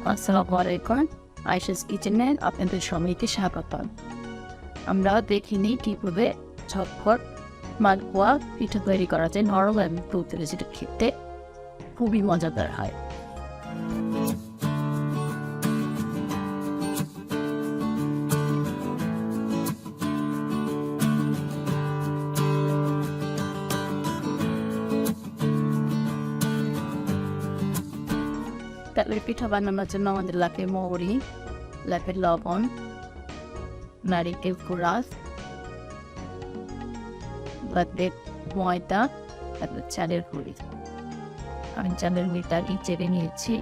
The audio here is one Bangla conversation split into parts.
আসসালামু আলাইকুম, আয়েশাস কিচেনে আপনাদের সবাইকে স্বাগতম। আমরা দেখিনি কীভাবে ঝটপট মালপোয়া পিঠা তৈরি করা যায়। নরম এবং তুলতুলে, যেটা খেতে খুবই মজাদার হয়। তেলের পিঠা বানানোর জন্য আমাদের লাগে মৌরি, লাগে লবণ, নারিকেল কুড়া, লাগবে ময়দা, তারপর চালের গুঁড়ি। আমি চালের গুঁড়িটা চেড়ে নিয়েছি।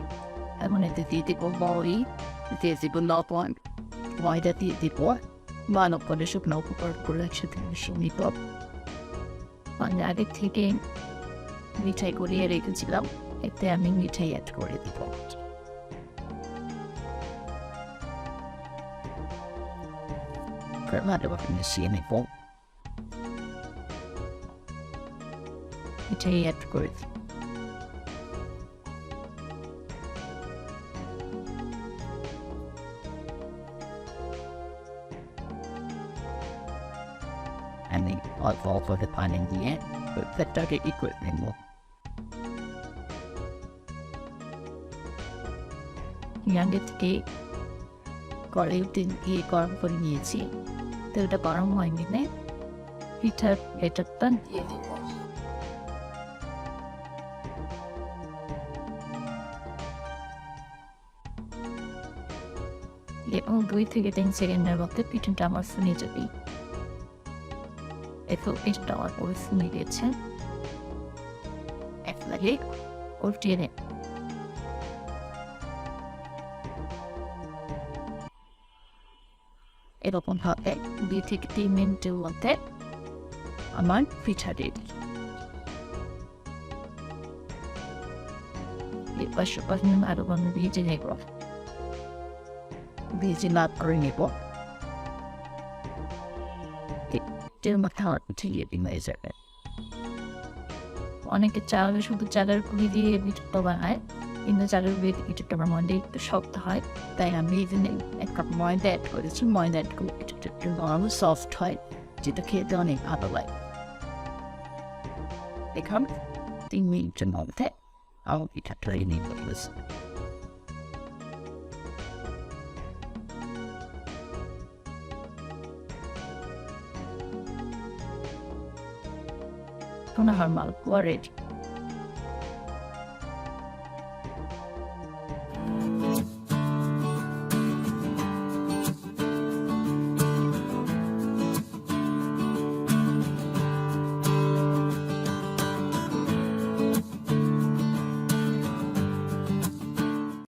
এখন এতে দিয়ে দিব মৌরি, দিয়ে দিব লবণ, ময়দা দিয়ে দিব, ভালো করে শুকনো উপকরণ করে একসাথে মিশিয়ে নিব। আমি আগে থেকে মিঠাই করিয়ে রেখেছিলাম, এতে আমি মিঠাই অ্যাড করে দিব। ভালোভাবে মিশিয়ে নেব। মিঠাই অ্যাড করে দিব। আমি অল্প অল্প পানি দিয়ে পেটটাকে ই করে নেব। আগে থেকে কড়াইতে দিয়ে গরম করে নিয়েছি। তেলটা গরম হয়ে গেলে পিঠার ব্যাটারটা দিয়ে দেব। এবং 2 থেকে 3 সেকেন্ডের মধ্যে পিঠাটা আমার ফুলে যাবে। এরপর পিঠাটা আমার পুরো ফুলে গেছে। একবারে উল্টিয়ে নেব। এরকম ভাবে 2 থেকে 3 মিনিটের মধ্যে আমার পিঠা রেডি। এবার সবাই আরো ভেজে নেব, ভেজে লাল করে নেব। অনেকে চালে শুধু চালের গুঁড়ি দিয়ে পিঠা বানায়, কিন্তু চালের গুঁড়ি পিঠাটা আমার মনে একটু শক্ত হয়, তাই আমি এখানে 1 কাপ ময়দা অ্যাড করেছি। ময়দা অ্যাড করে পিঠাটা একটু নরম সফট হয়, যেটা খেতে অনেক ভালো লাগে। এখন 3 মিনিটের মধ্যে আমার পিঠাটা রেডি হয়ে গেছে। এখন আমার মালপোয়া রেডি।